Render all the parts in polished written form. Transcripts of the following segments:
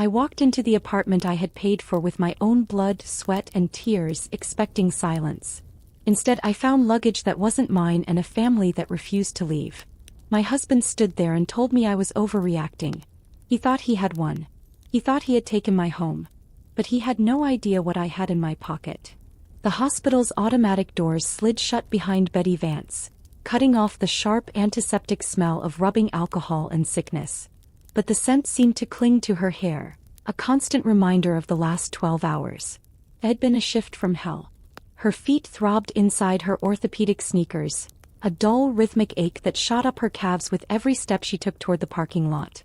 I walked into the apartment I had paid for with my own blood, sweat, and tears, expecting silence. Instead, I found luggage that wasn't mine and a family that refused to leave. My husband stood there and told me I was overreacting. He thought he had won. He thought he had taken my home. But he had no idea what I had in my pocket. The hospital's automatic doors slid shut behind Betty Vance, cutting off the sharp antiseptic smell of rubbing alcohol and sickness. But the scent seemed to cling to her hair, a constant reminder of the last 12 hours. It had been a shift from hell. Her feet throbbed inside her orthopedic sneakers, a dull rhythmic ache that shot up her calves with every step she took toward the parking lot.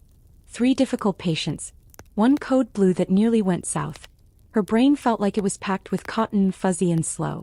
3 difficult patients. 1 code blue that nearly went south. Her brain felt like it was packed with cotton, fuzzy and slow.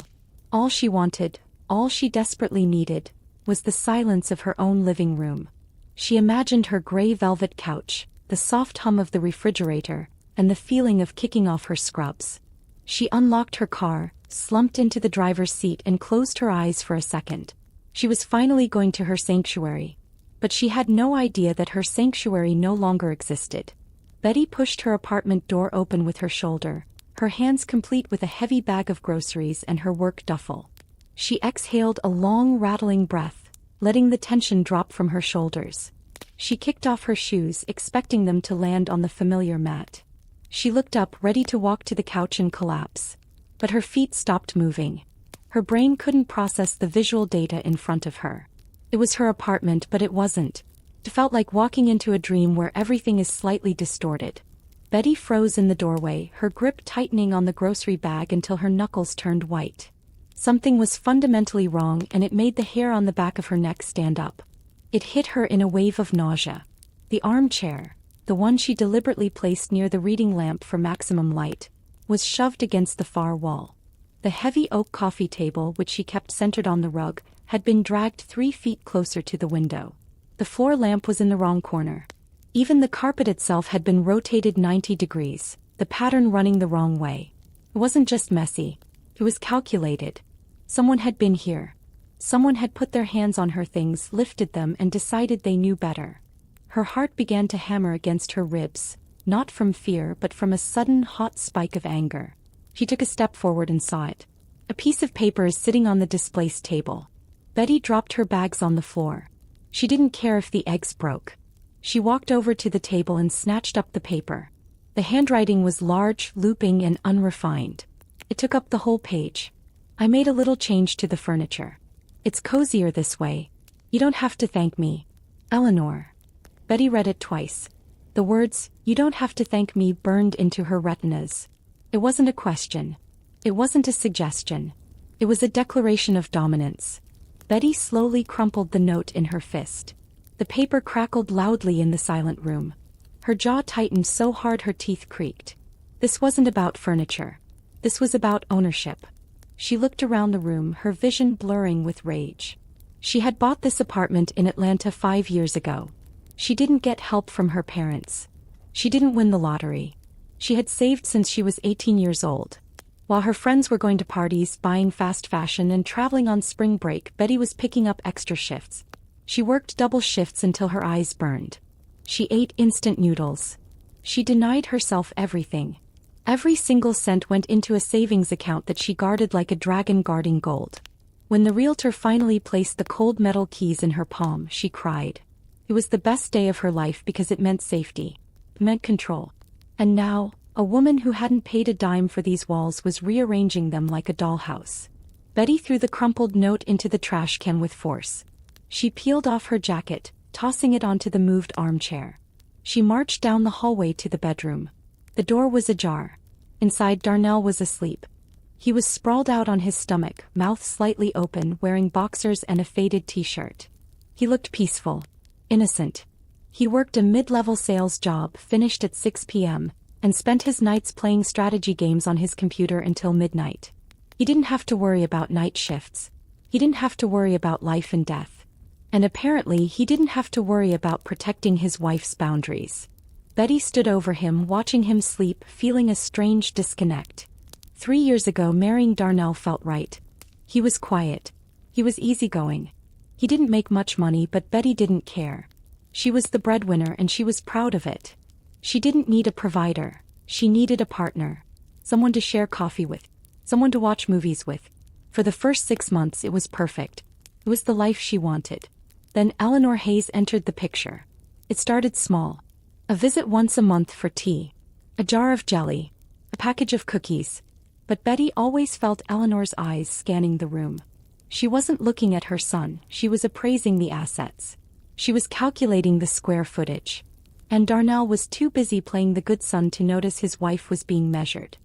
All she wanted, all she desperately needed, was the silence of her own living room. She imagined her gray velvet couch, the soft hum of the refrigerator, and the feeling of kicking off her scrubs. She unlocked her car, slumped into the driver's seat and closed her eyes for a second. She was finally going to her sanctuary. But she had no idea that her sanctuary no longer existed. Betty pushed her apartment door open with her shoulder, her hands complete with a heavy bag of groceries and her work duffel. She exhaled a long rattling breath, letting the tension drop from her shoulders. She kicked off her shoes, expecting them to land on the familiar mat. She looked up, ready to walk to the couch and collapse. But her feet stopped moving. Her brain couldn't process the visual data in front of her. It was her apartment, but it wasn't. It felt like walking into a dream where everything is slightly distorted. Betty froze in the doorway, her grip tightening on the grocery bag until her knuckles turned white. Something was fundamentally wrong, and it made the hair on the back of her neck stand up. It hit her in a wave of nausea. The armchair, the one she deliberately placed near the reading lamp for maximum light, was shoved against the far wall. The heavy oak coffee table, which she kept centered on the rug, had been dragged 3 feet closer to the window. The floor lamp was in the wrong corner. Even the carpet itself had been rotated 90 degrees, the pattern running the wrong way. It wasn't just messy. It was calculated. Someone had been here. Someone had put their hands on her things, lifted them, and decided they knew better. Her heart began to hammer against her ribs, not from fear but from a sudden hot spike of anger. She took a step forward and saw it. A piece of paper is sitting on the displaced table. Betty dropped her bags on the floor. She didn't care if the eggs broke. She walked over to the table and snatched up the paper. The handwriting was large, looping, and unrefined. It took up the whole page. I made a little change to the furniture. It's cozier this way. You don't have to thank me. Eleanor. Betty read it twice. The words, "You don't have to thank me," burned into her retinas. It wasn't a question. It wasn't a suggestion. It was a declaration of dominance. Betty slowly crumpled the note in her fist. The paper crackled loudly in the silent room. Her jaw tightened so hard her teeth creaked. This wasn't about furniture. This was about ownership. She looked around the room, her vision blurring with rage. She had bought this apartment in Atlanta 5 years ago. She didn't get help from her parents. She didn't win the lottery. She had saved since she was 18 years old. While her friends were going to parties, buying fast fashion, and traveling on spring break, Betty was picking up extra shifts. She worked double shifts until her eyes burned. She ate instant noodles. She denied herself everything. Every single cent went into a savings account that she guarded like a dragon guarding gold. When the realtor finally placed the cold metal keys in her palm, she cried. It was the best day of her life because it meant safety. It meant control. And now, a woman who hadn't paid a dime for these walls was rearranging them like a dollhouse. Betty threw the crumpled note into the trash can with force. She peeled off her jacket, tossing it onto the moved armchair. She marched down the hallway to the bedroom. The door was ajar. Inside, Darnell was asleep. He was sprawled out on his stomach, mouth slightly open, wearing boxers and a faded t-shirt. He looked peaceful, innocent. He worked a mid-level sales job, finished at 6 p.m., and spent his nights playing strategy games on his computer until midnight. He didn't have to worry about night shifts. He didn't have to worry about life and death. And apparently he didn't have to worry about protecting his wife's boundaries. Betty stood over him, watching him sleep, feeling a strange disconnect. 3 years ago, marrying Darnell felt right. He was quiet. He was easygoing. He didn't make much money, but Betty didn't care. She was the breadwinner and she was proud of it. She didn't need a provider. She needed a partner. Someone to share coffee with. Someone to watch movies with. For the first 6 months it was perfect. It was the life she wanted. Then Eleanor Hayes entered the picture. It started small. A visit once a month for tea. A jar of jelly. A package of cookies. But Betty always felt Eleanor's eyes scanning the room. She wasn't looking at her son, she was appraising the assets. She was calculating the square footage. And Darnell was too busy playing the good son to notice his wife was being measured.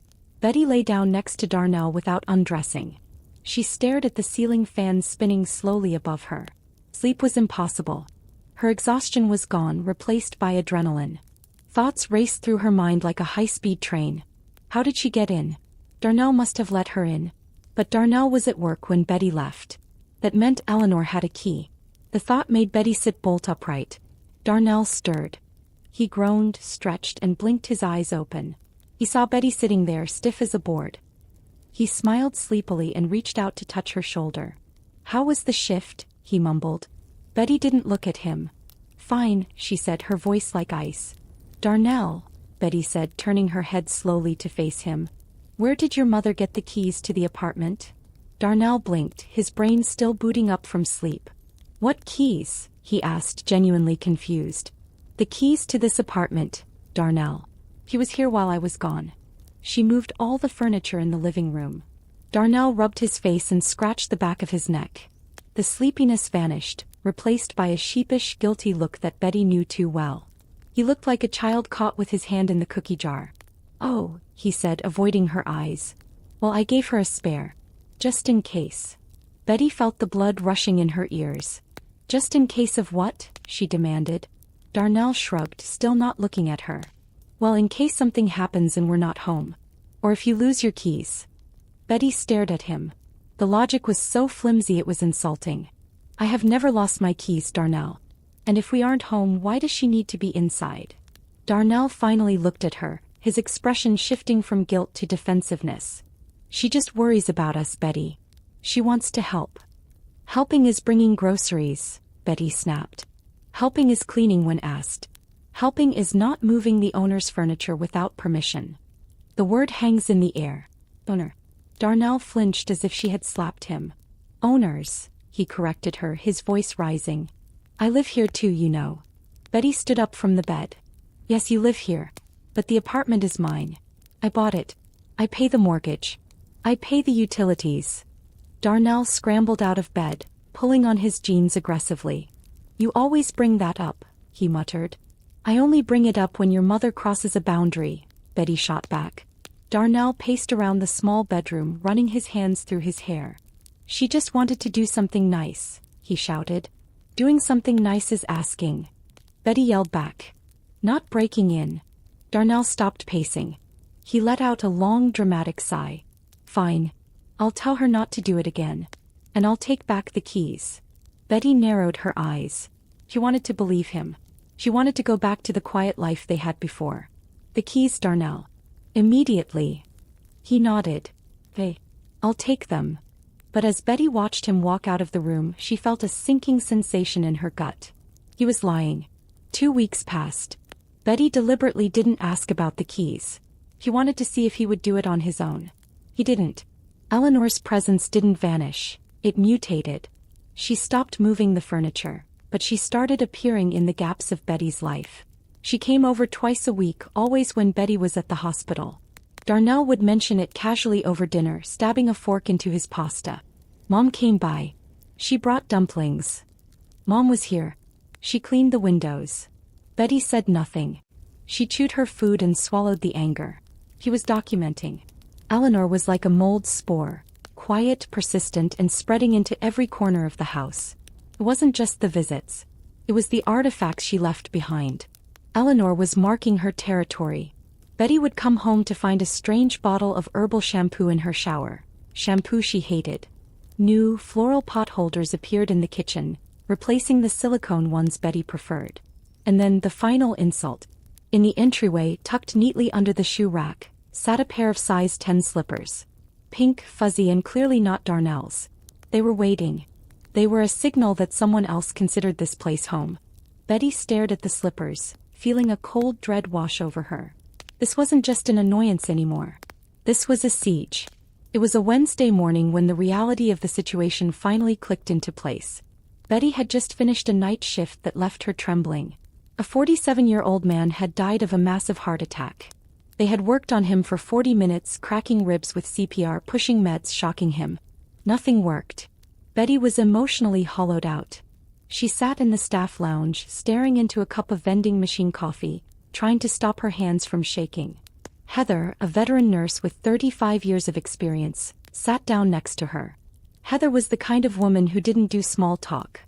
Betty lay down next to Darnell without undressing. She stared at the ceiling fan spinning slowly above her. Sleep was impossible. Her exhaustion was gone, replaced by adrenaline. Thoughts raced through her mind like a high-speed train. How did she get in? Darnell must have let her in. But Darnell was at work when Betty left. That meant Eleanor had a key. The thought made Betty sit bolt upright. Darnell stirred. He groaned, stretched, and blinked his eyes open. He saw Betty sitting there, stiff as a board. He smiled sleepily and reached out to touch her shoulder. "How was the shift?" he mumbled. Betty didn't look at him. "Fine," she said, her voice like ice. "Darnell," Betty said, turning her head slowly to face him. "Where did your mother get the keys to the apartment?" Darnell blinked, his brain still booting up from sleep. "What keys?" he asked, genuinely confused. "The keys to this apartment, Darnell. He was here while I was gone." She moved all the furniture in the living room. Darnell rubbed his face and scratched the back of his neck. The sleepiness vanished, replaced by a sheepish, guilty look that Betty knew too well. He looked like a child caught with his hand in the cookie jar. "Oh," he said, avoiding her eyes. "Well, I gave her a spare. Just in case." Betty felt the blood rushing in her ears. "Just in case of what?" she demanded. Darnell shrugged, still not looking at her. "Well, in case something happens and we're not home. Or if you lose your keys." Betty stared at him. The logic was so flimsy it was insulting. "I have never lost my keys, Darnell. And if we aren't home, why does she need to be inside?" Darnell finally looked at her, his expression shifting from guilt to defensiveness. "She just worries about us, Betty. She wants to help." "Helping is bringing groceries," Betty snapped. "Helping is cleaning when asked. Helping is not moving the owner's furniture without permission. The word hangs in the air. Owner." Darnell flinched as if she had slapped him. "Owners," he corrected her, his voice rising. "I live here too, you know." Betty stood up from the bed. "Yes, you live here. But the apartment is mine. I bought it. I pay the mortgage. I pay the utilities." Darnell scrambled out of bed, pulling on his jeans aggressively. "You always bring that up," he muttered. "I only bring it up when your mother crosses a boundary," Betty shot back. Darnell paced around the small bedroom, running his hands through his hair. "She just wanted to do something nice," he shouted. "Doing something nice is asking." Betty yelled back. "Not breaking in." Darnell stopped pacing. He let out a long, dramatic sigh. "Fine. I'll tell her not to do it again. And I'll take back the keys." Betty narrowed her eyes. She wanted to believe him. She wanted to go back to the quiet life they had before. "The keys, Darnell." "Immediately." He nodded. "Hey, I'll take them." But as Betty watched him walk out of the room, she felt a sinking sensation in her gut. He was lying. 2 weeks passed. Betty deliberately didn't ask about the keys. He wanted to see if he would do it on his own. He didn't. Eleanor's presence didn't vanish. It mutated. She stopped moving the furniture, but she started appearing in the gaps of Betty's life. She came over twice a week, always when Betty was at the hospital. Darnell would mention it casually over dinner, stabbing a fork into his pasta. Mom came by. She brought dumplings. Mom was here. She cleaned the windows. Betty said nothing. She chewed her food and swallowed the anger. He was documenting. Eleanor was like a mold spore, quiet, persistent, and spreading into every corner of the house. It wasn't just the visits. It was the artifacts she left behind. Eleanor was marking her territory. Betty would come home to find a strange bottle of herbal shampoo in her shower, shampoo she hated. New, floral pot holders appeared in the kitchen, replacing the silicone ones Betty preferred. And then the final insult. In the entryway, tucked neatly under the shoe rack, sat a pair of size 10 slippers. Pink, fuzzy, and clearly not Darnell's. They were waiting. They were a signal that someone else considered this place home. Betty stared at the slippers, feeling a cold dread wash over her. This wasn't just an annoyance anymore. This was a siege. It was a Wednesday morning when the reality of the situation finally clicked into place. Betty had just finished a night shift that left her trembling. A 47-year-old man had died of a massive heart attack. They had worked on him for 40 minutes, cracking ribs with CPR, pushing meds, shocking him. Nothing worked. Betty was emotionally hollowed out. She sat in the staff lounge, staring into a cup of vending machine coffee, trying to stop her hands from shaking. Heather, a veteran nurse with 35 years of experience, sat down next to her. Heather was the kind of woman who didn't do small talk.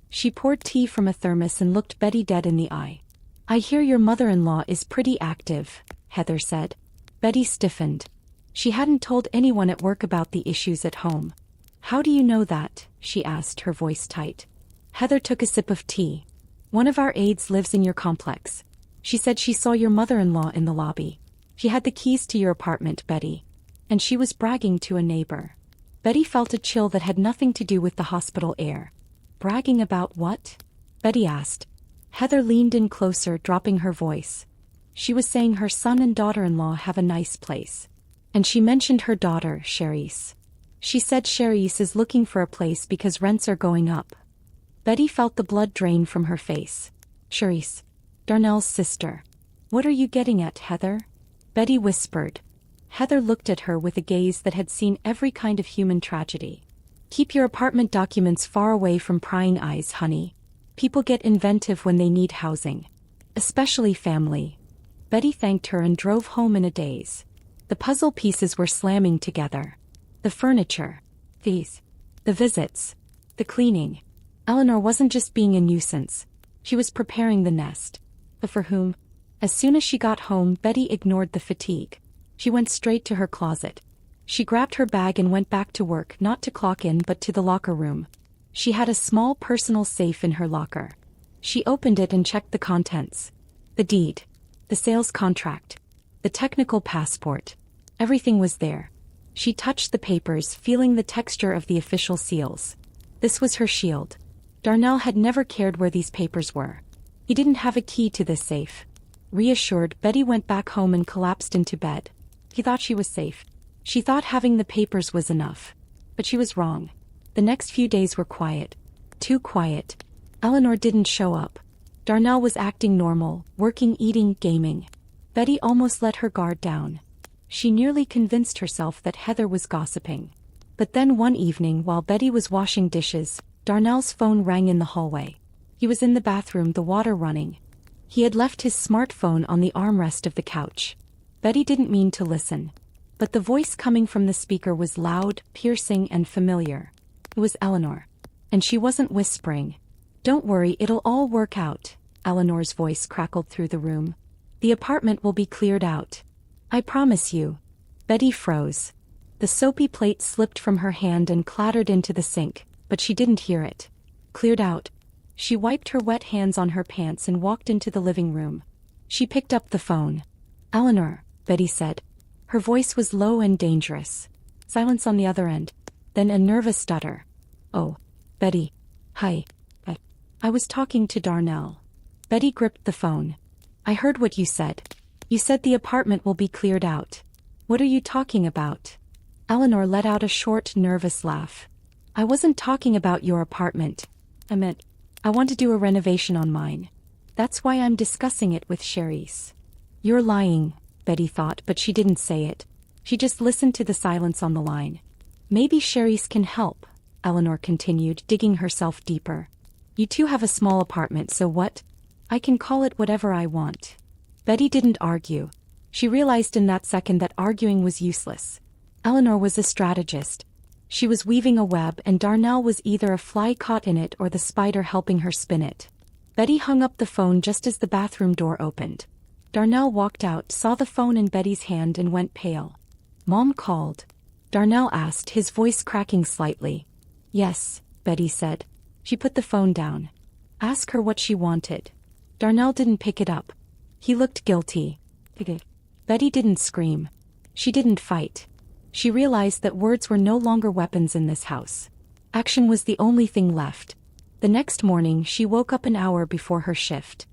She poured tea from a thermos and looked Betty dead in the eye. "I hear your mother-in-law is pretty active," Heather said. Betty stiffened. She hadn't told anyone at work about the issues at home. "How do you know that?" she asked, her voice tight. Heather took a sip of tea. "One of our aides lives in your complex. She said she saw your mother-in-law in the lobby. She had the keys to your apartment, Betty. And she was bragging to a neighbor." Betty felt a chill that had nothing to do with the hospital air. "Bragging about what?" Betty asked. Heather leaned in closer, dropping her voice. "She was saying her son and daughter-in-law have a nice place. And she mentioned her daughter, Cherise. She said Cherise is looking for a place because rents are going up." Betty felt the blood drain from her face. "Cherise. Darnell's sister. What are you getting at, Heather?" Betty whispered. Heather looked at her with a gaze that had seen every kind of human tragedy. "Keep your apartment documents far away from prying eyes, honey. People get inventive when they need housing. Especially family." Betty thanked her and drove home in a daze. The puzzle pieces were slamming together. The furniture. The visits. The cleaning. Eleanor wasn't just being a nuisance. She was preparing the nest. But for whom? As soon as she got home, Betty ignored the fatigue. She went straight to her closet. She grabbed her bag and went back to work, not to clock in but to the locker room. She had a small personal safe in her locker. She opened it and checked the contents. The deed. The sales contract. The technical passport. Everything was there. She touched the papers, feeling the texture of the official seals. This was her shield. Darnell had never cared where these papers were. He didn't have a key to this safe. Reassured, Betty went back home and collapsed into bed. He thought she was safe. She thought having the papers was enough. But she was wrong. The next few days were quiet. Too quiet. Eleanor didn't show up. Darnell was acting normal, working, eating, gaming. Betty almost let her guard down. She nearly convinced herself that Heather was gossiping. But then one evening, while Betty was washing dishes, Darnell's phone rang in the hallway. He was in the bathroom, the water running. He had left his smartphone on the armrest of the couch. Betty didn't mean to listen. But the voice coming from the speaker was loud, piercing, and familiar. It was Eleanor. And she wasn't whispering. "Don't worry, it'll all work out," Eleanor's voice crackled through the room. "The apartment will be cleared out. I promise you." Betty froze. The soapy plate slipped from her hand and clattered into the sink, but she didn't hear it. Cleared out. She wiped her wet hands on her pants and walked into the living room. She picked up the phone. "Eleanor," Betty said. Her voice was low and dangerous. Silence on the other end. Then a nervous stutter. "Oh, Betty. Hi. I was talking to Darnell." Betty gripped the phone. "I heard what you said. You said the apartment will be cleared out. What are you talking about?" Eleanor let out a short, nervous laugh. "I wasn't talking about your apartment. I meant, I want to do a renovation on mine. That's why I'm discussing it with Cherise." "You're lying," Betty thought, but she didn't say it. She just listened to the silence on the line. "Maybe Cherise can help," Eleanor continued, digging herself deeper. "You two have a small apartment, so what? I can call it whatever I want." Betty didn't argue. She realized in that second that arguing was useless. Eleanor was a strategist. She was weaving a web, and Darnell was either a fly caught in it or the spider helping her spin it. Betty hung up the phone just as the bathroom door opened. Darnell walked out, saw the phone in Betty's hand, and went pale. "Mom called?" Darnell asked, his voice cracking slightly. "Yes," Betty said. She put the phone down. "Ask her what she wanted." Darnell didn't pick it up. He looked guilty. Betty didn't scream. She didn't fight. She realized that words were no longer weapons in this house. Action was the only thing left. The next morning, she woke up an hour before her shift.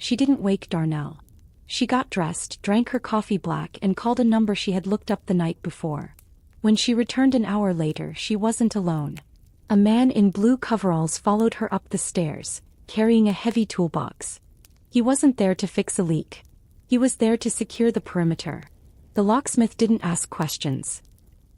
She didn't wake Darnell. She got dressed, drank her coffee black, and called a number she had looked up the night before. When she returned an hour later, she wasn't alone. A man in blue coveralls followed her up the stairs, carrying a heavy toolbox. He wasn't there to fix a leak. He was there to secure the perimeter. The locksmith didn't ask questions.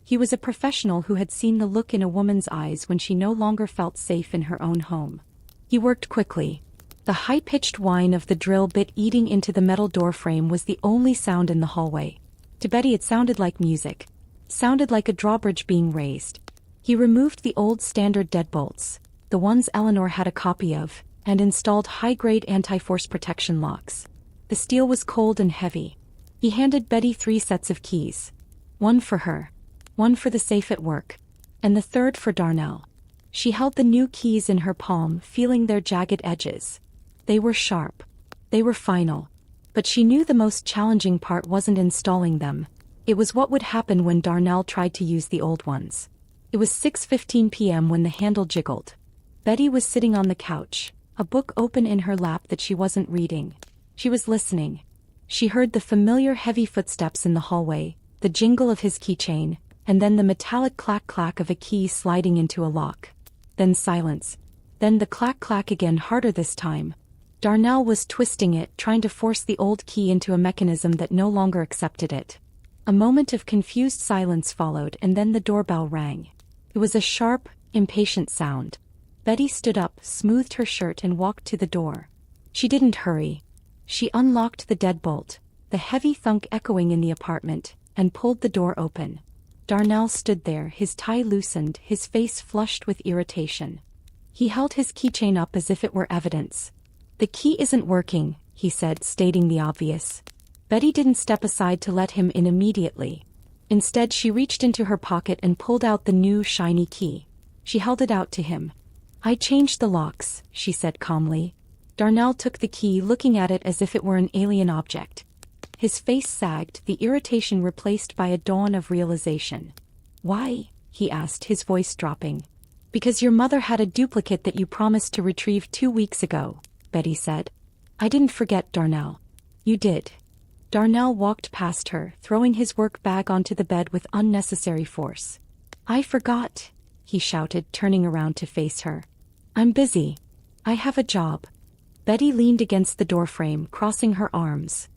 He was a professional who had seen the look in a woman's eyes when she no longer felt safe in her own home. He worked quickly. The high-pitched whine of the drill bit eating into the metal doorframe was the only sound in the hallway. To Betty it sounded like music. Sounded like a drawbridge being raised. He removed the old standard deadbolts, the ones Eleanor had a copy of, and installed high-grade anti-force protection locks. The steel was cold and heavy. He handed Betty 3 sets of keys. One for her, one for the safe at work, and the third for Darnell. She held the new keys in her palm, feeling their jagged edges. They were sharp. They were final. But she knew the most challenging part wasn't installing them. It was what would happen when Darnell tried to use the old ones. It was 6:15 p.m. when the handle jiggled. Betty was sitting on the couch, a book open in her lap that she wasn't reading. She was listening. She heard the familiar heavy footsteps in the hallway, the jingle of his keychain, and then the metallic clack-clack of a key sliding into a lock. Then silence. Then the clack-clack again, harder this time. Darnell was twisting it, trying to force the old key into a mechanism that no longer accepted it. A moment of confused silence followed, and then the doorbell rang. It was a sharp, impatient sound. Betty stood up, smoothed her shirt, and walked to the door. She didn't hurry. She unlocked the deadbolt, the heavy thunk echoing in the apartment, and pulled the door open. Darnell stood there, his tie loosened, his face flushed with irritation. He held his keychain up as if it were evidence. "The key isn't working," he said, stating the obvious. Betty didn't step aside to let him in immediately. Instead, she reached into her pocket and pulled out the new, shiny key. She held it out to him. "I changed the locks," she said calmly. Darnell took the key, looking at it as if it were an alien object. His face sagged, the irritation replaced by a dawn of realization. "Why?" he asked, his voice dropping. "Because your mother had a duplicate that you promised to retrieve 2 weeks ago," Betty said. "I didn't forget, Darnell." "You did." Darnell walked past her, throwing his work bag onto the bed with unnecessary force. "I forgot," he shouted, turning around to face her. "I'm busy. I have a job." Betty leaned against the doorframe, crossing her arms.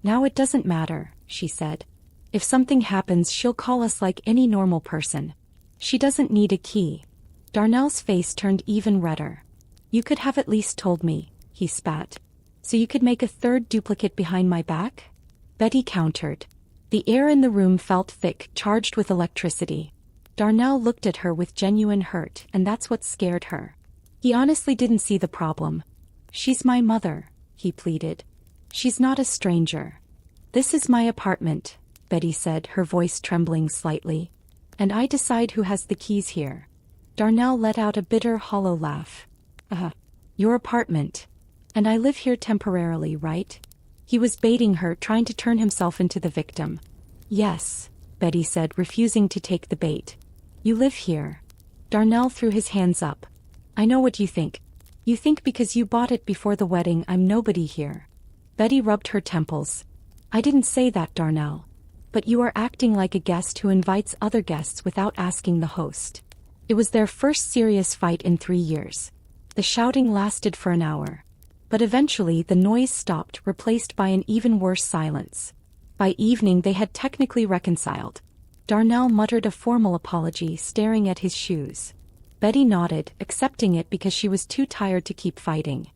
"Now it doesn't matter," she said. "If something happens, she'll call us like any normal person. She doesn't need a key." Darnell's face turned even redder. "You could have at least told me," he spat. "So you could make a third duplicate behind my back?" Betty countered. The air in the room felt thick, charged with electricity. Darnell looked at her with genuine hurt, and that's what scared her. He honestly didn't see the problem. "She's my mother," he pleaded. "She's not a stranger." "This is my apartment," Betty said, her voice trembling slightly. "And I decide who has the keys here." Darnell let out a bitter, hollow laugh. Your apartment. And I live here temporarily, right?" He was baiting her, trying to turn himself into the victim. "Yes," Betty said, refusing to take the bait. "You live here." Darnell threw his hands up. "I know what you think. You think because you bought it before the wedding I'm nobody here." Betty rubbed her temples. "I didn't say that, Darnell. But you are acting like a guest who invites other guests without asking the host." It was their first serious fight in 3 years. The shouting lasted for an hour. But eventually the noise stopped, replaced by an even worse silence. By evening they had technically reconciled. Darnell muttered a formal apology, staring at his shoes. Betty nodded, accepting it because she was too tired to keep fighting.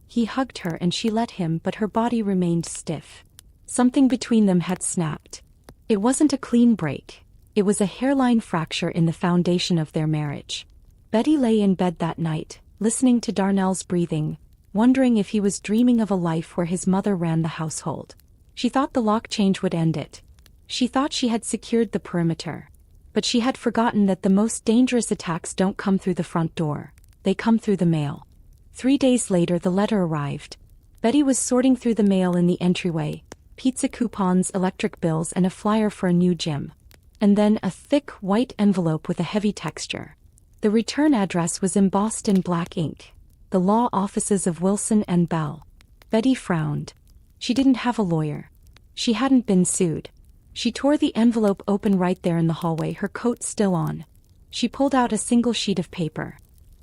He hugged her and she let him, but her body remained stiff. Something between them had snapped. It wasn't a clean break. It was a hairline fracture in the foundation of their marriage. Betty lay in bed that night, listening to Darnell's breathing, wondering if he was dreaming of a life where his mother ran the household. She thought the lock change would end it. She thought she had secured the perimeter. But she had forgotten that the most dangerous attacks don't come through the front door. They come through the mail. 3 days later the letter arrived. Betty was sorting through the mail in the entryway, pizza coupons, electric bills, and a flyer for a new gym. And then a thick, white envelope with a heavy texture. The return address was embossed in black ink. The law offices of Wilson and Bell. Betty frowned. She didn't have a lawyer. She hadn't been sued. She tore the envelope open right there in the hallway, her coat still on. She pulled out a single sheet of paper.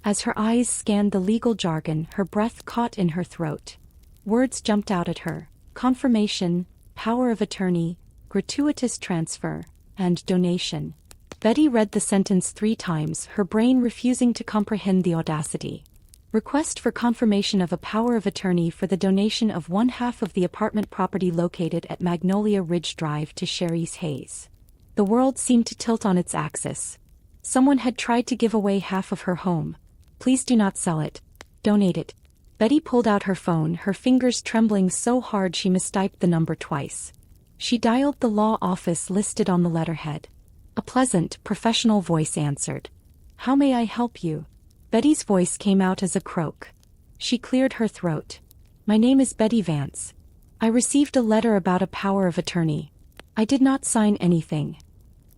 As her eyes scanned the legal jargon, her breath caught in her throat. Words jumped out at her: confirmation, power of attorney, gratuitous transfer, and donation. Betty read the sentence 3 times, her brain refusing to comprehend the audacity. Request for confirmation of a power of attorney for the donation of 1/2 of the apartment property located at Magnolia Ridge Drive to Cherise Hayes. The world seemed to tilt on its axis. Someone had tried to give away half of her home. Please do not sell it. Donate it. Betty pulled out her phone, her fingers trembling so hard she mistyped the number twice. She dialed the law office listed on the letterhead. A pleasant, professional voice answered. "How may I help you?" Betty's voice came out as a croak. She cleared her throat. "My name is Betty Vance. I received a letter about a power of attorney. I did not sign anything."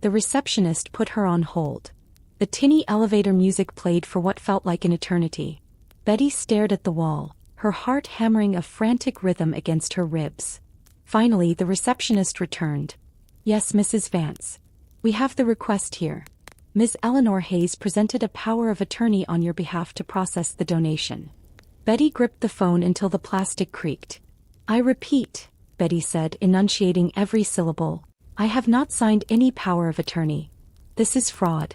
The receptionist put her on hold. The tinny elevator music played for what felt like an eternity. Betty stared at the wall, her heart hammering a frantic rhythm against her ribs. Finally, the receptionist returned. "Yes, Mrs. Vance. We have the request here. Ms. Eleanor Hayes presented a power of attorney on your behalf to process the donation." Betty gripped the phone until the plastic creaked. "I repeat," Betty said, enunciating every syllable, "I have not signed any power of attorney. This is fraud."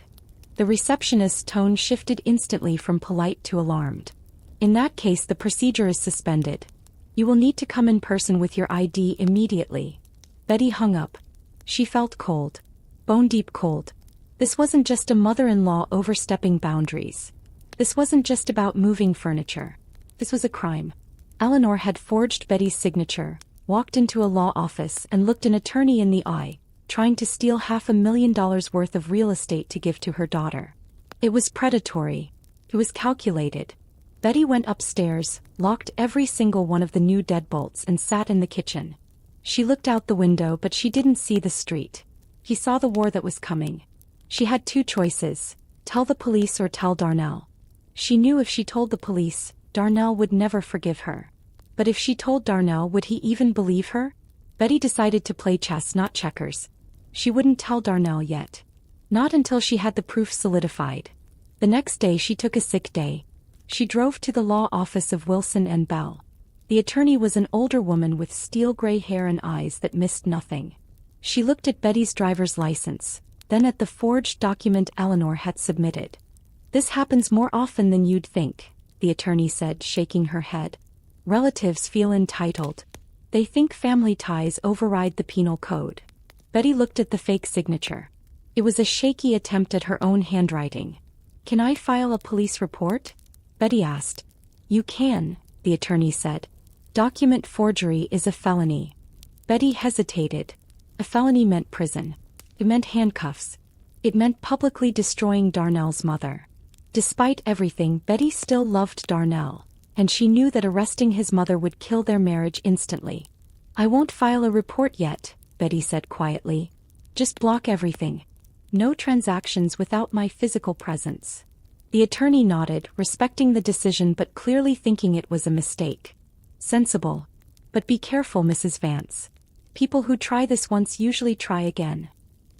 The receptionist's tone shifted instantly from polite to alarmed. "In that case, the procedure is suspended. You will need to come in person with your ID immediately." Betty hung up. She felt cold. Bone-deep cold. This wasn't just a mother-in-law overstepping boundaries. This wasn't just about moving furniture. This was a crime. Eleanor had forged Betty's signature, walked into a law office and looked an attorney in the eye, trying to steal $500,000 worth of real estate to give to her daughter. It was predatory. It was calculated. Betty went upstairs, locked every single one of the new deadbolts and sat in the kitchen. She looked out the window, but she didn't see the street. He saw the war that was coming. She had 2 choices: tell the police or tell Darnell. She knew if she told the police, Darnell would never forgive her. But if she told Darnell, would he even believe her? Betty decided to play chess, not checkers. She wouldn't tell Darnell yet. Not until she had the proof solidified. The next day she took a sick day. She drove to the law office of Wilson and Bell. The attorney was an older woman with steel-gray hair and eyes that missed nothing. She looked at Betty's driver's license, then at the forged document Eleanor had submitted. "This happens more often than you'd think," the attorney said, shaking her head. "Relatives feel entitled. They think family ties override the penal code." Betty looked at the fake signature. It was a shaky attempt at her own handwriting. "Can I file a police report?" Betty asked. "You can," the attorney said. "Document forgery is a felony." Betty hesitated. A felony meant prison. It meant handcuffs. It meant publicly destroying Darnell's mother. Despite everything, Betty still loved Darnell, and she knew that arresting his mother would kill their marriage instantly. "I won't file a report yet," Betty said quietly. "Just block everything. No transactions without my physical presence." The attorney nodded, respecting the decision but clearly thinking it was a mistake. "Sensible. But be careful, Mrs. Vance. People who try this once usually try again."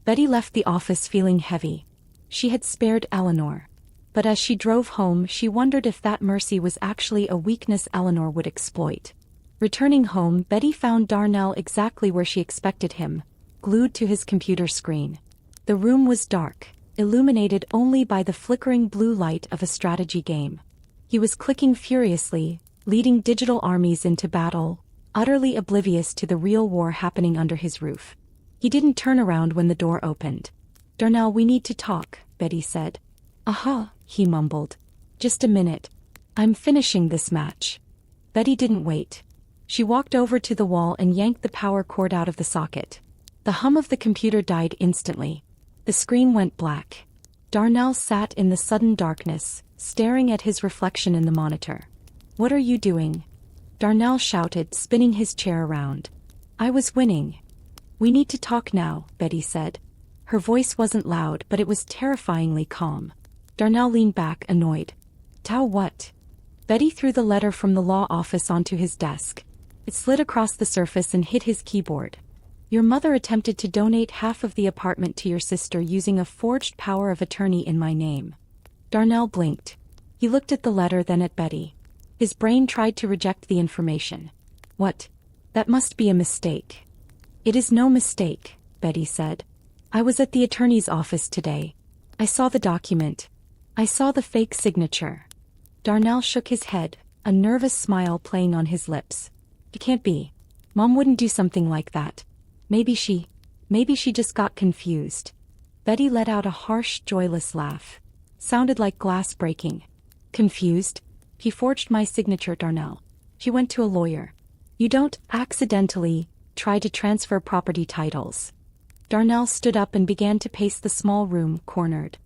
Betty left the office feeling heavy. She had spared Eleanor. But as she drove home, she wondered if that mercy was actually a weakness Eleanor would exploit. Returning home, Betty found Darnell exactly where she expected him, glued to his computer screen. The room was dark, illuminated only by the flickering blue light of a strategy game. He was clicking furiously, leading digital armies into battle, utterly oblivious to the real war happening under his roof. He didn't turn around when the door opened. "Darnell, we need to talk," Betty said. "Aha," he mumbled. "Just a minute. I'm finishing this match." Betty didn't wait. She walked over to the wall and yanked the power cord out of the socket. The hum of the computer died instantly. The screen went black. Darnell sat in the sudden darkness, staring at his reflection in the monitor. "What are you doing?" Darnell shouted, spinning his chair around. "I was winning." "We need to talk now," Betty said. Her voice wasn't loud, but it was terrifyingly calm. Darnell leaned back, annoyed. "Tao what?" Betty threw the letter from the law office onto his desk. It slid across the surface and hit his keyboard. Your mother attempted to donate half of the apartment to your sister using a forged power of attorney in my name. Darnell blinked. He looked at the letter, then at Betty. His brain tried to reject the information. What? That must be a mistake. It is no mistake, Betty said. I was at the attorney's office today. I saw the document. I saw the fake signature. Darnell shook his head, a nervous smile playing on his lips. It can't be. Mom wouldn't do something like that. Maybe she just got confused. Betty let out a harsh, joyless laugh. Sounded like glass breaking. Confused? He forged my signature, Darnell. She went to a lawyer. You don't accidentally try to transfer property titles. Darnell stood up and began to pace the small room, cornered.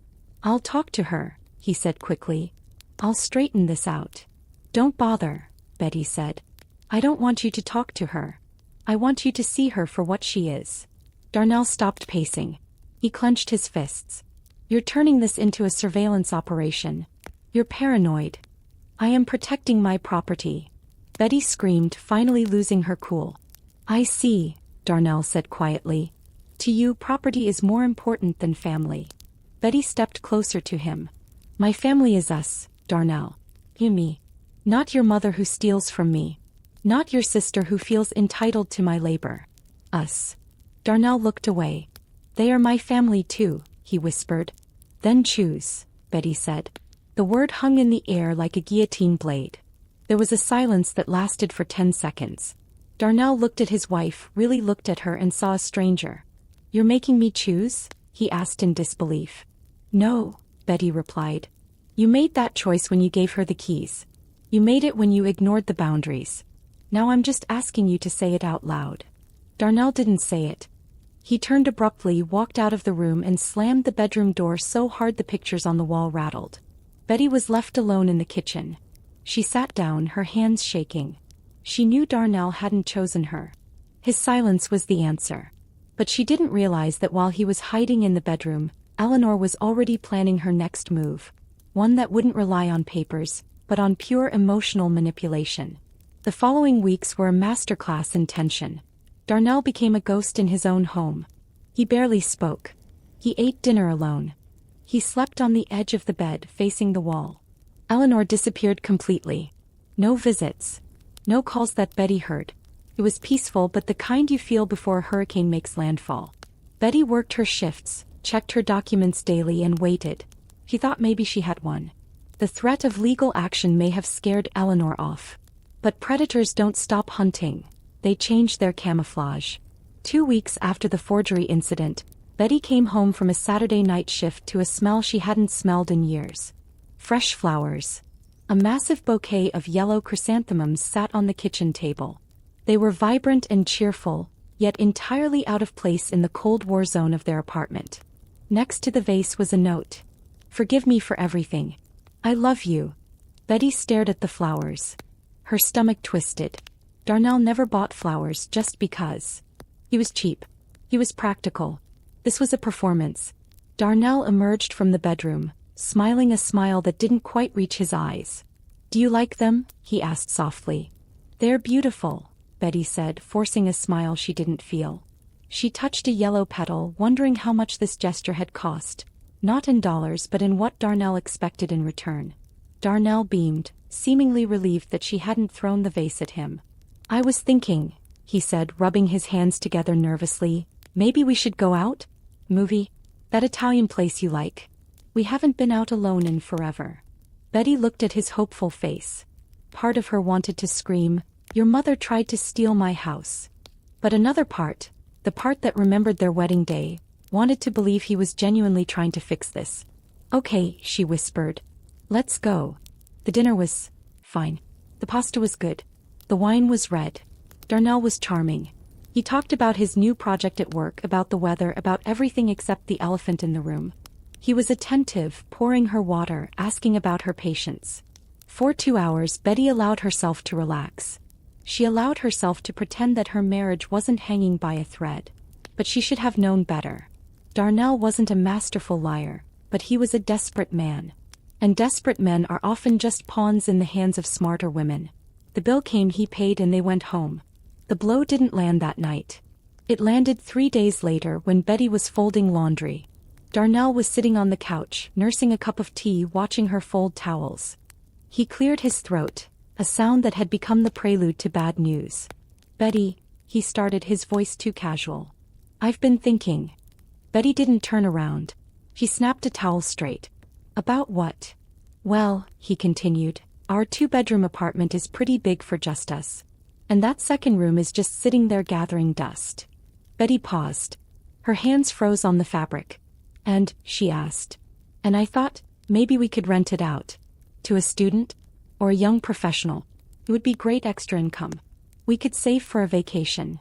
I'll talk to her, he said quickly. I'll straighten this out. Don't bother, Betty said. I don't want you to talk to her. I want you to see her for what she is. Darnell stopped pacing. He clenched his fists. You're turning this into a surveillance operation. You're paranoid. I am protecting my property. Betty screamed, finally losing her cool. I see, Darnell said quietly. To you, property is more important than family. Betty stepped closer to him. My family is us, Darnell. You me. Not your mother who steals from me. Not your sister who feels entitled to my labor. Us. Darnell looked away. They are my family too, he whispered. Then choose, Betty said. The word hung in the air like a guillotine blade. There was a silence that lasted for 10 seconds. Darnell looked at his wife, really looked at her, and saw a stranger. You're making me choose? He asked in disbelief. No, Betty replied. You made that choice when you gave her the keys. You made it when you ignored the boundaries. Now I'm just asking you to say it out loud. Darnell didn't say it. He turned abruptly, walked out of the room, and slammed the bedroom door so hard the pictures on the wall rattled. Betty was left alone in the kitchen. She sat down, her hands shaking. She knew Darnell hadn't chosen her. His silence was the answer. But she didn't realize that while he was hiding in the bedroom, Eleanor was already planning her next move. One that wouldn't rely on papers, but on pure emotional manipulation. The following weeks were a masterclass in tension. Darnell became a ghost in his own home. He barely spoke. He ate dinner alone. He slept on the edge of the bed, facing the wall. Eleanor disappeared completely. No visits. No calls that Betty heard. It was peaceful, but the kind you feel before a hurricane makes landfall. Betty worked her shifts, checked her documents daily, and waited. He thought maybe she had won. The threat of legal action may have scared Eleanor off. But predators don't stop hunting. They change their camouflage. 2 weeks after the forgery incident, Betty came home from a Saturday night shift to a smell she hadn't smelled in years. Fresh flowers. A massive bouquet of yellow chrysanthemums sat on the kitchen table. They were vibrant and cheerful, yet entirely out of place in the Cold War zone of their apartment. Next to the vase was a note. Forgive me for everything. I love you. Betty stared at the flowers. Her stomach twisted. Darnell never bought flowers just because. He was cheap. He was practical. This was a performance. Darnell emerged from the bedroom, smiling a smile that didn't quite reach his eyes. Do you like them? He asked softly. They're beautiful, Betty said, forcing a smile she didn't feel. She touched a yellow petal, wondering how much this gesture had cost. Not in dollars, but in what Darnell expected in return. Darnell beamed, seemingly relieved that she hadn't thrown the vase at him. I was thinking, he said, rubbing his hands together nervously, maybe we should go out? Movie? That Italian place you like. We haven't been out alone in forever. Betty looked at his hopeful face. Part of her wanted to scream, your mother tried to steal my house. But another part, the part that remembered their wedding day, wanted to believe he was genuinely trying to fix this. Okay, she whispered. Let's go. The dinner was fine. The pasta was good. The wine was red. Darnell was charming. He talked about his new project at work, about the weather, about everything except the elephant in the room. He was attentive, pouring her water, asking about her patients. For 2 hours, Betty allowed herself to relax. She allowed herself to pretend that her marriage wasn't hanging by a thread. But she should have known better. Darnell wasn't a masterful liar, but he was a desperate man. And desperate men are often just pawns in the hands of smarter women. The bill came, he paid, and they went home. The blow didn't land that night. It landed 3 days later when Betty was folding laundry. Darnell was sitting on the couch, nursing a cup of tea, watching her fold towels. He cleared his throat, a sound that had become the prelude to bad news. "Betty," he started, his voice too casual. "I've been thinking." Betty didn't turn around. She snapped a towel straight. "About what?" "Well," he continued, "our 2-bedroom apartment is pretty big for just us. And that second room is just sitting there gathering dust." Betty paused. Her hands froze on the fabric. "And," she asked, "and I thought, maybe we could rent it out. To a student? Or a young professional. It would be great extra income. We could save for a vacation."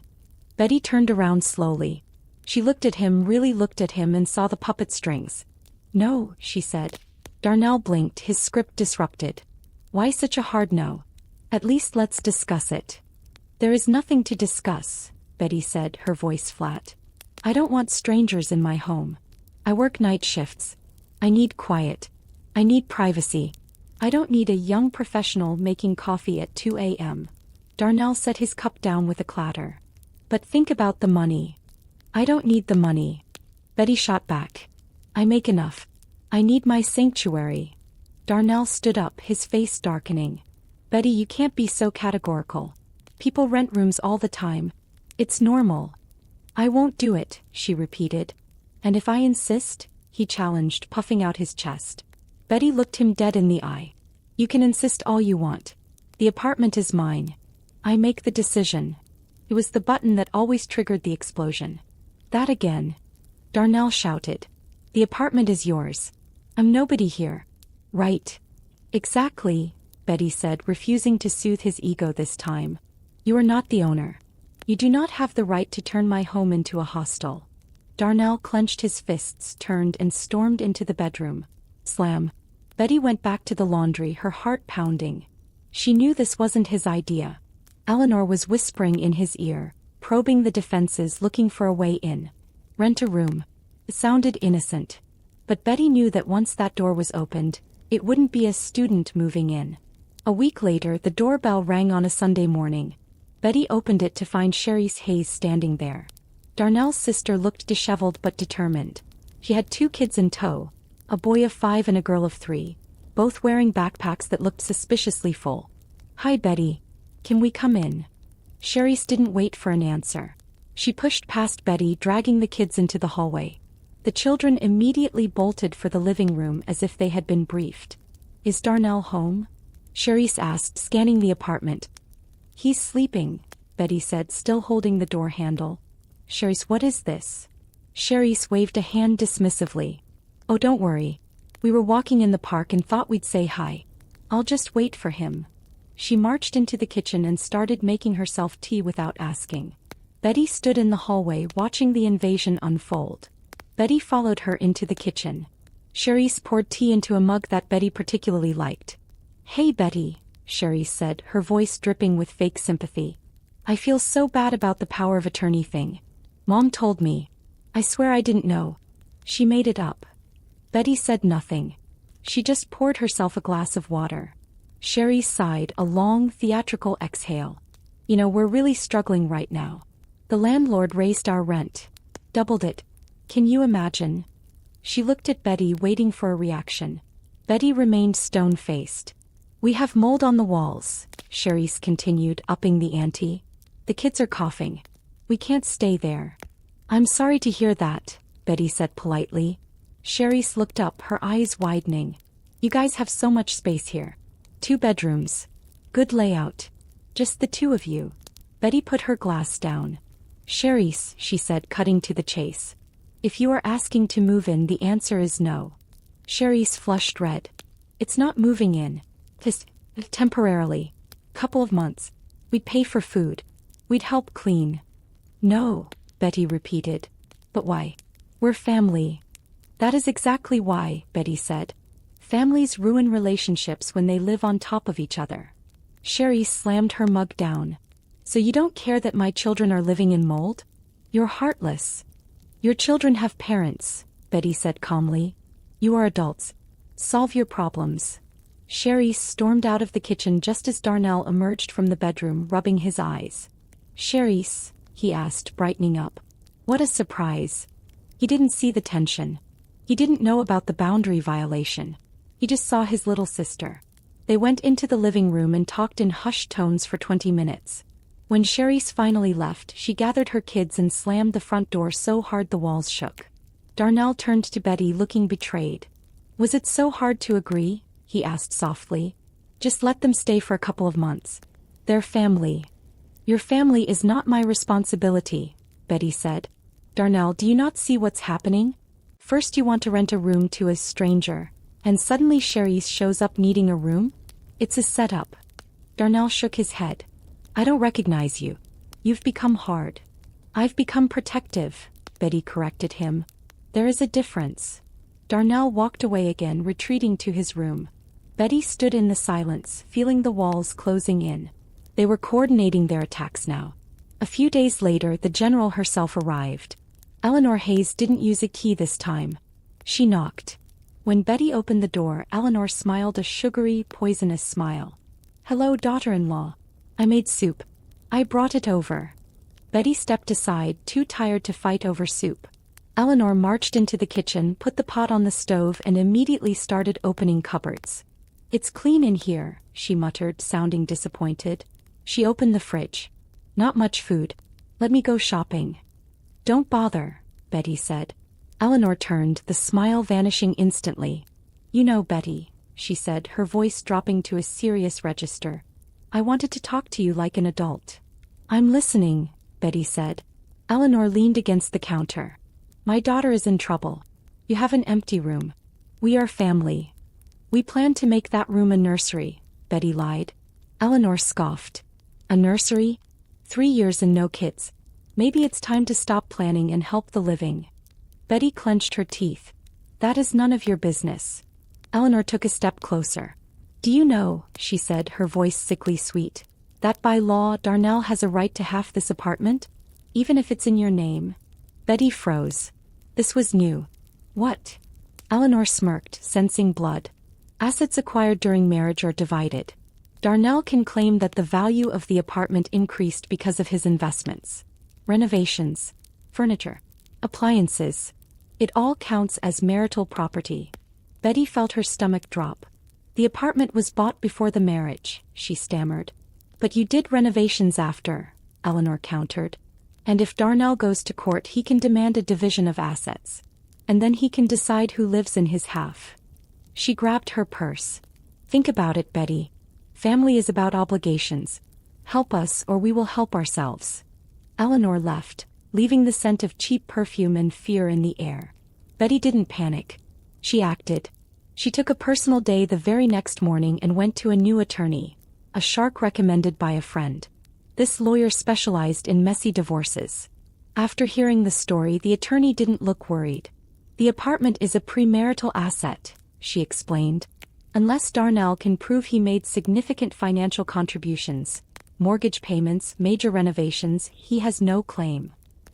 Betty turned around slowly. She looked at him, really looked at him, and saw the puppet strings. "No," she said. Darnell blinked, his script disrupted. "Why such a hard no? At least let's discuss it." "There is nothing to discuss," Betty said, her voice flat. "I don't want strangers in my home. I work night shifts. I need quiet. I need privacy. I don't need a young professional making coffee at 2 a.m. Darnell set his cup down with a clatter. "But think about the money." "I don't need the money." Betty shot back. "I make enough. I need my sanctuary." Darnell stood up, his face darkening. "Betty, you can't be so categorical. People rent rooms all the time. It's normal." "I won't do it," she repeated. "And if I insist?" he challenged, puffing out his chest. Betty looked him dead in the eye. "You can insist all you want. The apartment is mine. I make the decision." It was the button that always triggered the explosion. "That again?" Darnell shouted. "The apartment is yours. I'm nobody here." "Right. Exactly," Betty said, refusing to soothe his ego this time. "You are not the owner. You do not have the right to turn my home into a hostel." Darnell clenched his fists, turned, and stormed into the bedroom. Slam. Betty went back to the laundry, her heart pounding. She knew this wasn't his idea. Eleanor was whispering in his ear, probing the defenses, looking for a way in. Rent a room. It sounded innocent. But Betty knew that once that door was opened, it wouldn't be a student moving in. A week later, the doorbell rang on a Sunday morning. Betty opened it to find Cherise Hayes standing there. Darnell's sister looked disheveled but determined. She had 2 kids in tow, a boy of 5 and a girl of 3, both wearing backpacks that looked suspiciously full. "Hi, Betty. Can we come in?" Cherise didn't wait for an answer. She pushed past Betty, dragging the kids into the hallway. The children immediately bolted for the living room as if they had been briefed. "Is Darnell home?" Cherise asked, scanning the apartment. "He's sleeping," Betty said, still holding the door handle. "Cherise, what is this?" Cherise waved a hand dismissively. "Oh, don't worry. We were walking in the park and thought we'd say hi. I'll just wait for him." She marched into the kitchen and started making herself tea without asking. Betty stood in the hallway watching the invasion unfold. Betty followed her into the kitchen. Cherise poured tea into a mug that Betty particularly liked. "Hey, Betty," Cherise said, her voice dripping with fake sympathy. "I feel so bad about the power of attorney thing. Mom told me. I swear I didn't know. She made it up." Betty said nothing. She just poured herself a glass of water. Cherise sighed, a long, theatrical exhale. "You know, we're really struggling right now. The landlord raised our rent. Doubled it. Can you imagine?" She looked at Betty, waiting for a reaction. Betty remained stone-faced. "We have mold on the walls," Cherise continued, upping the ante. "The kids are coughing. We can't stay there." "I'm sorry to hear that," Betty said politely. Cherise looked up, her eyes widening. "You guys have so much space here. 2 bedrooms. Good layout. Just the 2 of you." Betty put her glass down. "Cherise," she said, cutting to the chase. "If you are asking to move in, the answer is no." Cherise flushed red. "It's not moving in. Just temporarily. Couple of months. We'd pay for food. We'd help clean." "No," Betty repeated. "But why? We're family." "That is exactly why," Betty said. "Families ruin relationships when they live on top of each other." Cherise slammed her mug down. "So you don't care that my children are living in mold? You're heartless." "Your children have parents," Betty said calmly. "You are adults. Solve your problems. Sherry stormed out of the kitchen just as Darnell emerged from the bedroom, rubbing his eyes. Sherry's, he asked, brightening up. What a surprise. He didn't see the tension. He didn't know about the boundary violation. He just saw his little sister. They went into the living room and talked in hushed tones for 20 minutes. When Sherry's finally left, she gathered her kids and slammed the front door so hard the walls shook. Darnell turned to Betty, looking betrayed. Was it so hard to agree? He asked softly. Just let them stay for a couple of months. They're family. Your family is not my responsibility, Betty said. Darnell, do you not see what's happening? First you want to rent a room to a stranger, and suddenly Sherry shows up needing a room? It's a setup. Darnell shook his head. I don't recognize you. You've become hard. I've become protective, Betty corrected him. There is a difference. Darnell walked away again, retreating to his room. Betty stood in the silence, feeling the walls closing in. They were coordinating their attacks now. A few days later, the general herself arrived. Eleanor Hayes didn't use a key this time. She knocked. When Betty opened the door, Eleanor smiled a sugary, poisonous smile. Hello, daughter-in-law. I made soup. I brought it over. Betty stepped aside, too tired to fight over soup. Eleanor marched into the kitchen, put the pot on the stove, and immediately started opening cupboards. It's clean in here, she muttered, sounding disappointed. She opened the fridge. Not much food. Let me go shopping. Don't bother, Betty said. Eleanor turned, the smile vanishing instantly. You know, Betty, she said, her voice dropping to a serious register. I wanted to talk to you like an adult. I'm listening, Betty said. Eleanor leaned against the counter. My daughter is in trouble. You have an empty room. We are family. We plan to make that room a nursery, Betty lied. Eleanor scoffed. A nursery? 3 years and no kids. Maybe it's time to stop planning and help the living. Betty clenched her teeth. That is none of your business. Eleanor took a step closer. Do you know, she said, her voice sickly sweet, that by law Darnell has a right to half this apartment? Even if it's in your name? Betty froze. This was new. What? Eleanor smirked, sensing blood. Assets acquired during marriage are divided. Darnell can claim that the value of the apartment increased because of his investments. Renovations, furniture, appliances. It all counts as marital property. Betty felt her stomach drop. The apartment was bought before the marriage, she stammered. But you did renovations after, Eleanor countered. And if Darnell goes to court, he can demand a division of assets. And then he can decide who lives in his half. She grabbed her purse. Think about it, Betty. Family is about obligations. Help us or we will help ourselves. Eleanor left, leaving the scent of cheap perfume and fear in the air. Betty didn't panic. She acted. She took a personal day the very next morning and went to a new attorney, a shark recommended by a friend. This lawyer specialized in messy divorces. After hearing the story, the attorney didn't look worried. The apartment is a premarital asset, she explained. Unless Darnell can prove he made significant financial contributions, mortgage payments, major renovations, he has no claim.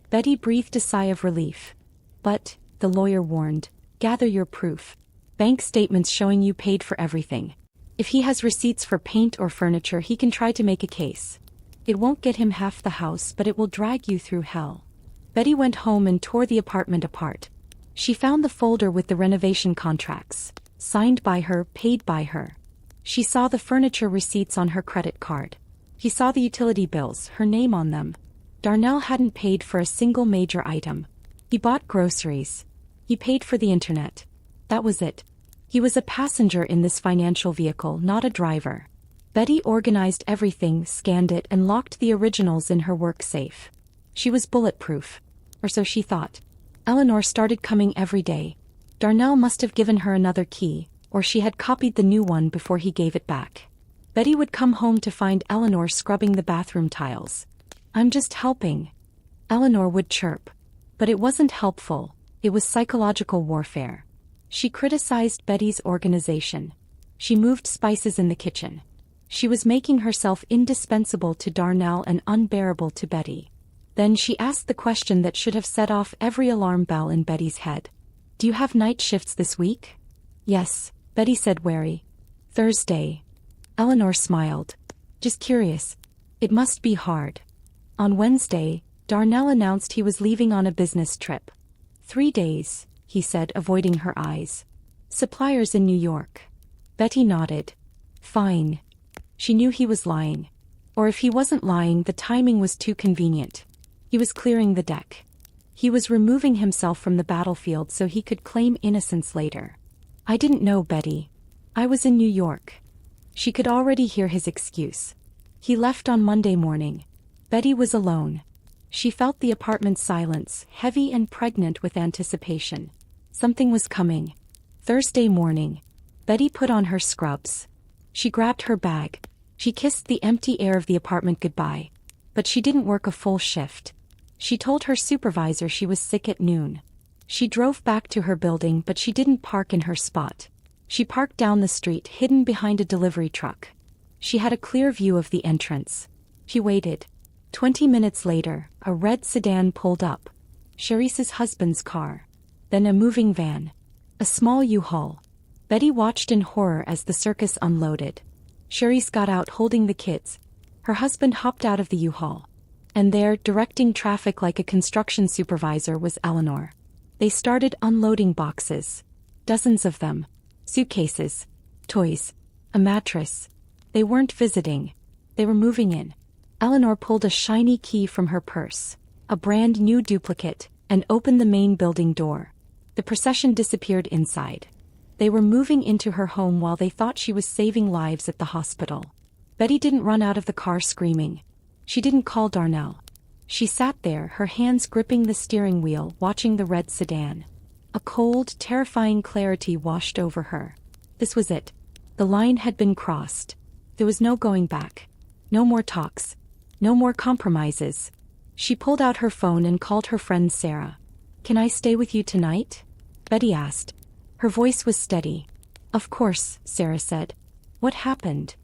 Betty breathed a sigh of relief. But, the lawyer warned, gather your proof. Bank statements showing you paid for everything. If he has receipts for paint or furniture, he can try to make a case. It won't get him half the house, but it will drag you through hell. Betty went home and tore the apartment apart. She found the folder with the renovation contracts, signed by her, paid by her. She saw the furniture receipts on her credit card. He saw the utility bills, her name on them. Darnell hadn't paid for a single major item. He bought groceries. He paid for the internet. That was it. He was a passenger in this financial vehicle, not a driver. Betty organized everything, scanned it, and locked the originals in her work safe. She was bulletproof. Or so she thought. Eleanor started coming every day. Darnell must have given her another key, or she had copied the new one before he gave it back. Betty would come home to find Eleanor scrubbing the bathroom tiles. I'm just helping. Eleanor would chirp. But it wasn't helpful, it was psychological warfare. She criticized Betty's organization. She moved spices in the kitchen. She was making herself indispensable to Darnell and unbearable to Betty. Then she asked the question that should have set off every alarm bell in Betty's head. Do you have night shifts this week? Yes, Betty said wary. Thursday. Eleanor smiled. Just curious. It must be hard. On Wednesday, Darnell announced he was leaving on a business trip. 3 days, he said, avoiding her eyes. Suppliers in New York. Betty nodded. Fine. She knew he was lying. Or if he wasn't lying, the timing was too convenient. He was clearing the deck. He was removing himself from the battlefield so he could claim innocence later. I didn't know, Betty. I was in New York. She could already hear his excuse. He left on Monday morning. Betty was alone. She felt the apartment's silence, heavy and pregnant with anticipation. Something was coming. Thursday morning. Betty put on her scrubs. She grabbed her bag. She kissed the empty air of the apartment goodbye. But she didn't work a full shift. She told her supervisor she was sick at noon. She drove back to her building, but she didn't park in her spot. She parked down the street, hidden behind a delivery truck. She had a clear view of the entrance. She waited. 20 minutes later, a red sedan pulled up. Cherise's husband's car. Then a moving van. A small U-Haul. Betty watched in horror as the circus unloaded. Cherise got out holding the kids. Her husband hopped out of the U-Haul. And there, directing traffic like a construction supervisor, was Eleanor. They started unloading boxes. Dozens of them. Suitcases. Toys. A mattress. They weren't visiting. They were moving in. Eleanor pulled a shiny key from her purse. A brand new duplicate, and opened the main building door. The procession disappeared inside. They were moving into her home while they thought she was saving lives at the hospital. Betty didn't run out of the car screaming. She didn't call Darnell. She sat there, her hands gripping the steering wheel, watching the red sedan. A cold, terrifying clarity washed over her. This was it. The line had been crossed. There was no going back. No more talks. No more compromises. She pulled out her phone and called her friend Sarah. "Can I stay with you tonight?" Betty asked. Her voice was steady. "Of course," Sarah said. "What happened?"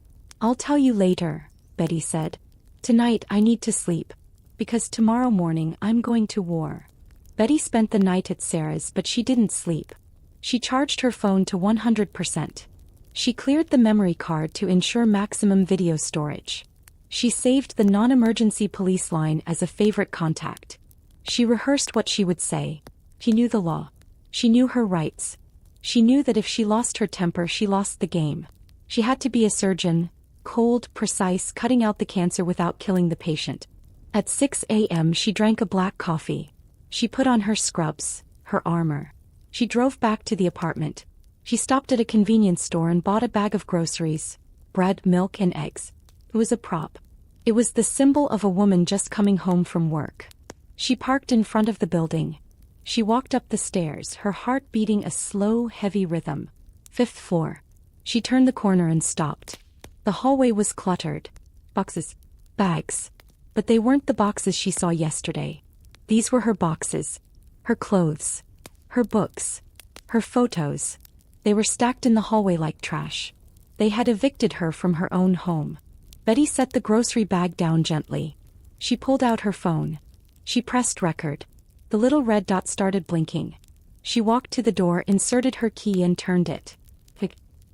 "I'll tell you later," Betty said. "Tonight I need to sleep. Because tomorrow morning I'm going to war." Betty spent the night at Sarah's, but she didn't sleep. She charged her phone to 100%. She cleared the memory card to ensure maximum video storage. She saved the non-emergency police line as a favorite contact. She rehearsed what she would say. She knew the law. She knew her rights. She knew that if she lost her temper, she lost the game. She had to be a surgeon, cold, precise, cutting out the cancer without killing the patient. At 6 a.m. she drank a black coffee. She put on her scrubs, her armor. She drove back to the apartment. She stopped at a convenience store and bought a bag of groceries, bread, milk, and eggs. It was a prop. It was the symbol of a woman just coming home from work. She parked in front of the building. She walked up the stairs, her heart beating a slow, heavy rhythm. 5th floor. She turned the corner and stopped. The hallway was cluttered. Boxes. Bags. But they weren't the boxes she saw yesterday. These were her boxes. Her clothes. Her books. Her photos. They were stacked in the hallway like trash. They had evicted her from her own home. Betty set the grocery bag down gently. She pulled out her phone. She pressed record. The little red dot started blinking. She walked to the door, inserted her key, and turned it.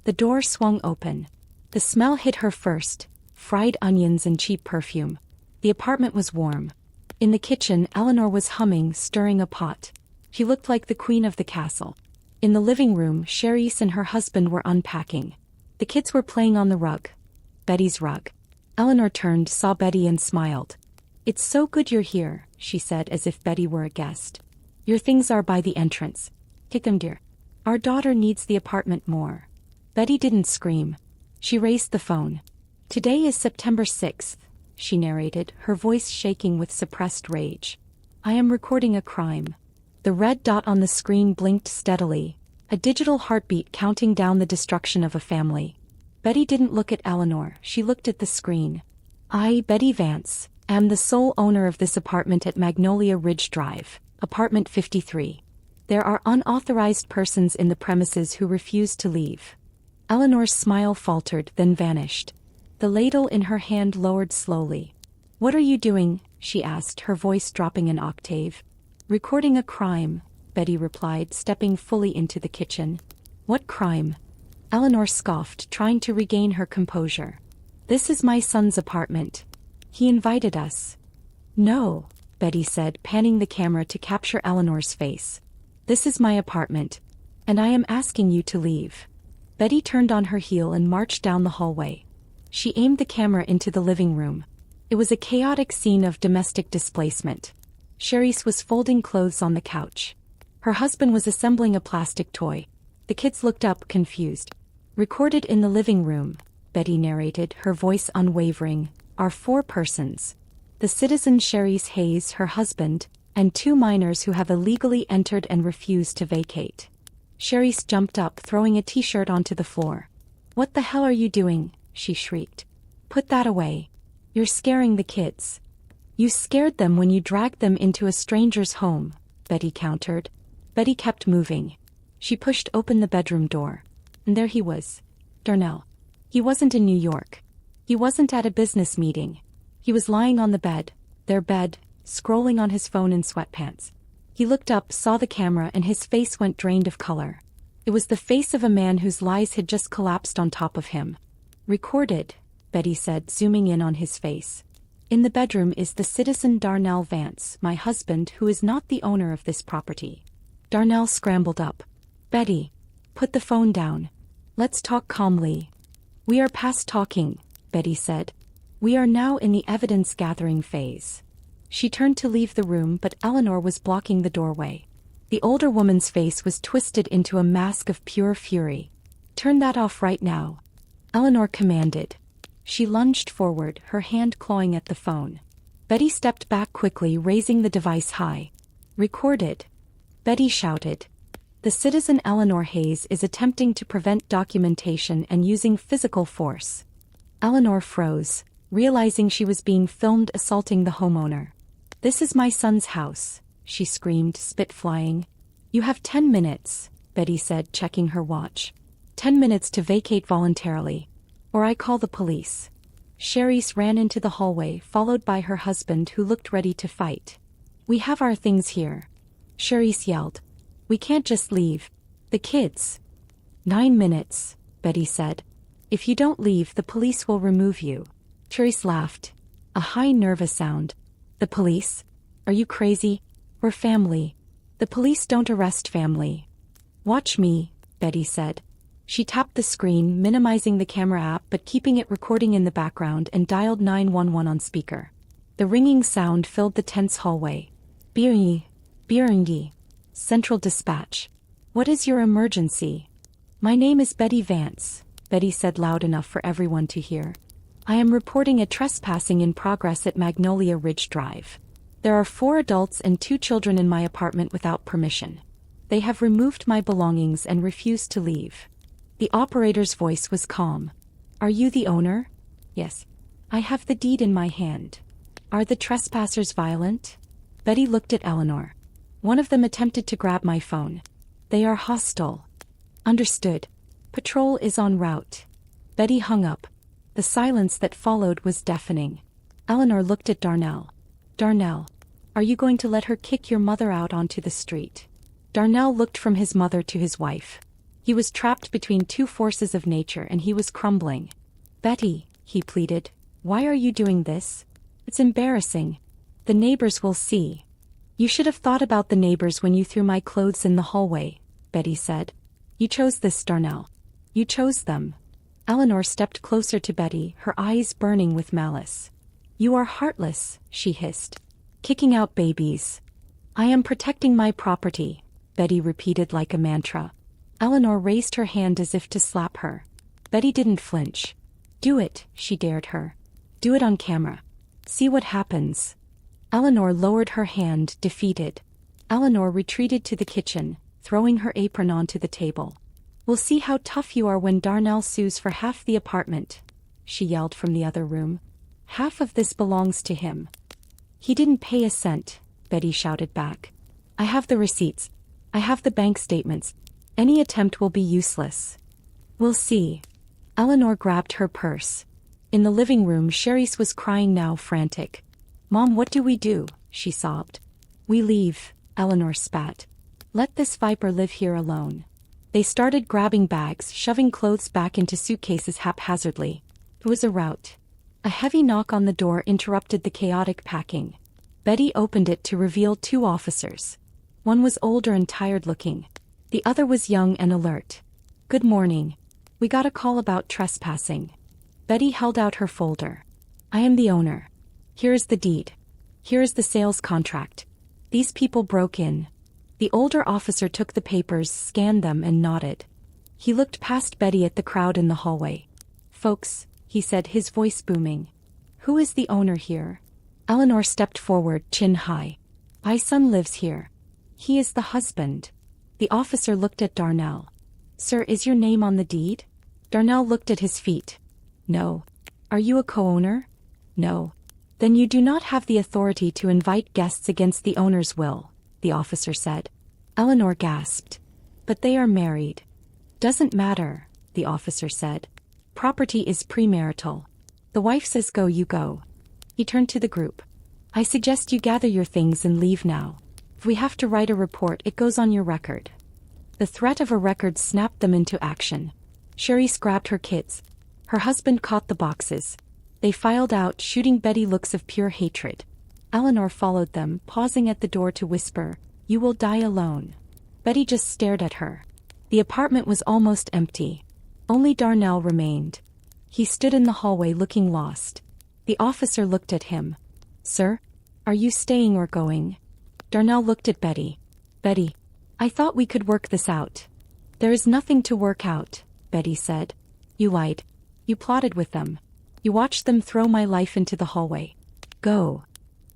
The door swung open. The smell hit her first, fried onions and cheap perfume. The apartment was warm. In the kitchen, Eleanor was humming, stirring a pot. She looked like the queen of the castle. In the living room, Cherise and her husband were unpacking. The kids were playing on the rug. Betty's rug. Eleanor turned, saw Betty, and smiled. "It's so good you're here," she said, as if Betty were a guest. "Your things are by the entrance. Take them, dear. Our daughter needs the apartment more." Betty didn't scream. She raised the phone. "Today is September 6th, she narrated, her voice shaking with suppressed rage. "I am recording a crime." The red dot on the screen blinked steadily, a digital heartbeat counting down the destruction of a family. Betty didn't look at Eleanor, she looked at the screen. "I, Betty Vance, am the sole owner of this apartment at Magnolia Ridge Drive, apartment 53. There are unauthorized persons in the premises who refuse to leave." Eleanor's smile faltered, then vanished. The ladle in her hand lowered slowly. "What are you doing?" she asked, her voice dropping an octave. "Recording a crime," Betty replied, stepping fully into the kitchen. "What crime?" Eleanor scoffed, trying to regain her composure. This is my son's apartment. He invited us. No, Betty said, panning the camera to capture Eleanor's face. This is my apartment. And I am asking you to leave. Betty turned on her heel and marched down the hallway. She aimed the camera into the living room. It was a chaotic scene of domestic displacement. Charisse was folding clothes on the couch. Her husband was assembling a plastic toy. The kids looked up, confused. Recorded in the living room, Betty narrated, her voice unwavering, are 4 persons. The citizen Charisse Hayes, her husband, and 2 minors who have illegally entered and refused to vacate. Charisse jumped up, throwing a t-shirt onto the floor. What the hell are you doing? She shrieked. Put that away. You're scaring the kids. You scared them when you dragged them into a stranger's home, Betty countered. Betty kept moving. She pushed open the bedroom door. And there he was. Darnell. He wasn't in New York. He wasn't at a business meeting. He was lying on the bed, their bed, scrolling on his phone in sweatpants. He looked up, saw the camera, and his face went drained of color. It was the face of a man whose lies had just collapsed on top of him. Recorded, Betty said, zooming in on his face. In the bedroom is the citizen Darnell Vance, my husband, who is not the owner of this property. Darnell scrambled up. Betty, put the phone down. Let's talk calmly. We are past talking, Betty said. We are now in the evidence-gathering phase. She turned to leave the room, but Eleanor was blocking the doorway. The older woman's face was twisted into a mask of pure fury. Turn that off right now, Eleanor commanded. She lunged forward, her hand clawing at the phone. Betty stepped back quickly, raising the device high. Recorded, Betty shouted. The citizen Eleanor Hayes is attempting to prevent documentation and using physical force. Eleanor froze, realizing she was being filmed assaulting the homeowner. This is my son's house, she screamed, spit flying. You have 10 minutes, Betty said, checking her watch. 10 minutes to vacate voluntarily. Or I call the police. Charisse ran into the hallway, followed by her husband, who looked ready to fight. We have our things here, Charisse yelled. We can't just leave. The kids. 9 minutes, Betty said. If you don't leave, the police will remove you. Charisse laughed. A high, nervous sound. The police? Are you crazy? We're family. The police don't arrest family. Watch me, Betty said. She tapped the screen, minimizing the camera app but keeping it recording in the background, and dialed 911 on speaker. The ringing sound filled the tense hallway. Bearingi. Central Dispatch. What is your emergency? My name is Betty Vance, Betty said loud enough for everyone to hear. I am reporting a trespassing in progress at Magnolia Ridge Drive. There are 4 adults and 2 children in my apartment without permission. They have removed my belongings and refused to leave. The operator's voice was calm. Are you the owner? Yes. I have the deed in my hand. Are the trespassers violent? Betty looked at Eleanor. One of them attempted to grab my phone. They are hostile. Understood. Patrol is en route. Betty hung up. The silence that followed was deafening. Eleanor looked at Darnell. Darnell, are you going to let her kick your mother out onto the street? Darnell looked from his mother to his wife. He was trapped between 2 forces of nature and he was crumbling. Betty, he pleaded, why are you doing this? It's embarrassing. The neighbors will see. You should have thought about the neighbors when you threw my clothes in the hallway, Betty said. You chose this, Darnell. You chose them. Eleanor stepped closer to Betty, her eyes burning with malice. You are heartless, she hissed. Kicking out babies. I am protecting my property, Betty repeated like a mantra. Eleanor raised her hand as if to slap her. Betty didn't flinch. Do it, she dared her. Do it on camera. See what happens. Eleanor lowered her hand, defeated. Eleanor retreated to the kitchen, throwing her apron onto the table. We'll see how tough you are when Darnell sues for half the apartment, she yelled from the other room. Half of this belongs to him. He didn't pay a cent, Betty shouted back. I have the receipts. I have the bank statements. Any attempt will be useless. We'll see. Eleanor grabbed her purse. In the living room, Charisse was crying now, frantic. Mom, what do we do? She sobbed. We leave, Eleanor spat. Let this viper live here alone. They started grabbing bags, shoving clothes back into suitcases haphazardly. It was a rout. A heavy knock on the door interrupted the chaotic packing. Betty opened it to reveal two officers. One was older and tired-looking. The other was young and alert. "Good morning. We got a call about trespassing." Betty held out her folder. "I am the owner. Here is the deed. Here is the sales contract. These people broke in." The older officer took the papers, scanned them, and nodded. He looked past Betty at the crowd in the hallway. "Folks," he said, his voice booming. "Who is the owner here?" Eleanor stepped forward, chin high. "My son lives here. He is the husband." The officer looked at Darnell. "Sir, is your name on the deed?" Darnell looked at his feet. "No." "Are you a co-owner?" "No." "Then you do not have the authority to invite guests against the owner's will," the officer said. Eleanor gasped. "But they are married." "Doesn't matter," the officer said. "Property is premarital. The wife says go, you go." He turned to the group. "I suggest you gather your things and leave now. If we have to write a report, it goes on your record." The threat of a record snapped them into action. Cherise grabbed her kids. Her husband caught the boxes. They filed out, shooting Betty looks of pure hatred. Eleanor followed them, pausing at the door to whisper, "You will die alone." Betty just stared at her. The apartment was almost empty. Only Darnell remained. He stood in the hallway looking lost. The officer looked at him. "Sir? Are you staying or going?" Darnell looked at Betty. "Betty, I thought we could work this out." "There is nothing to work out," Betty said. "You lied. You plotted with them. You watched them throw my life into the hallway. Go."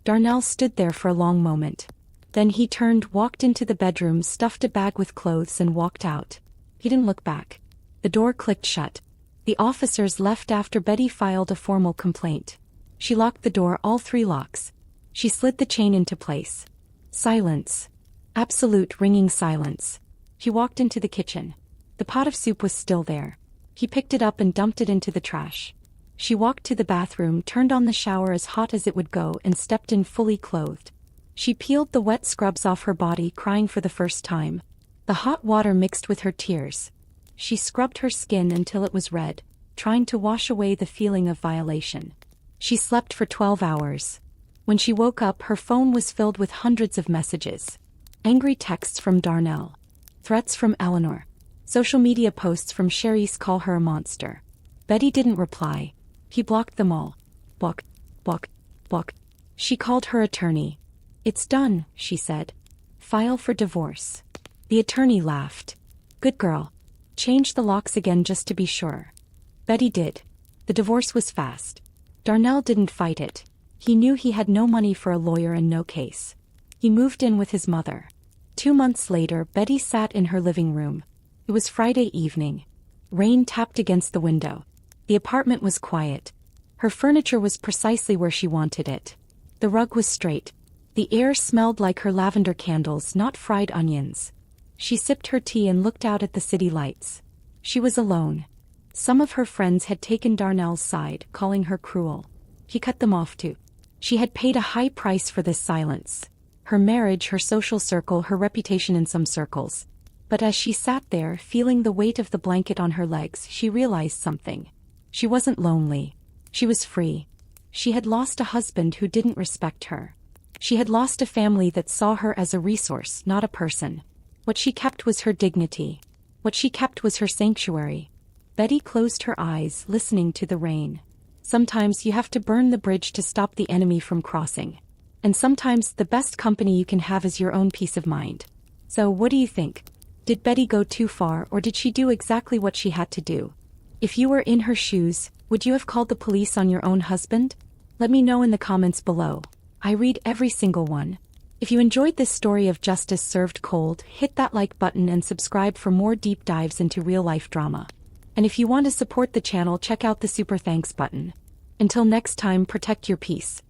Darnell stood there for a long moment. Then he turned, walked into the bedroom, stuffed a bag with clothes, and walked out. He didn't look back. The door clicked shut. The officers left after Betty filed a formal complaint. She locked the door, all three locks. She slid the chain into place. Silence. Absolute ringing silence. He walked into the kitchen. The pot of soup was still there. He picked it up and dumped it into the trash. She walked to the bathroom, turned on the shower as hot as it would go, and stepped in fully clothed. She peeled the wet scrubs off her body, crying for the first time. The hot water mixed with her tears. She scrubbed her skin until it was red, trying to wash away the feeling of violation. She slept for 12 hours. When she woke up, her phone was filled with hundreds of messages. Angry texts from Darnell. Threats from Eleanor. Social media posts from Cherise call her a monster. Betty didn't reply. He blocked them all. Block, block, block. She called her attorney. "It's done," she said. "File for divorce." The attorney laughed. "Good girl. Change the locks again just to be sure." Betty did. The divorce was fast. Darnell didn't fight it. He knew he had no money for a lawyer and no case. He moved in with his mother. 2 months later, Betty sat in her living room. It was Friday evening. Rain tapped against the window. The apartment was quiet. Her furniture was precisely where she wanted it. The rug was straight. The air smelled like her lavender candles, not fried onions. She sipped her tea and looked out at the city lights. She was alone. Some of her friends had taken Darnell's side, calling her cruel. He cut them off too. She had paid a high price for this silence. Her marriage, her social circle, her reputation in some circles. But as she sat there, feeling the weight of the blanket on her legs, she realized something. She wasn't lonely. She was free. She had lost a husband who didn't respect her. She had lost a family that saw her as a resource, not a person. What she kept was her dignity. What she kept was her sanctuary. Betty closed her eyes, listening to the rain. Sometimes you have to burn the bridge to stop the enemy from crossing. And sometimes the best company you can have is your own peace of mind. So what do you think? Did Betty go too far, or did she do exactly what she had to do? If you were in her shoes, would you have called the police on your own husband? Let me know in the comments below. I read every single one. If you enjoyed this story of justice served cold, hit that like button and subscribe for more deep dives into real-life drama. And if you want to support the channel, check out the super thanks button. Until next time, protect your peace.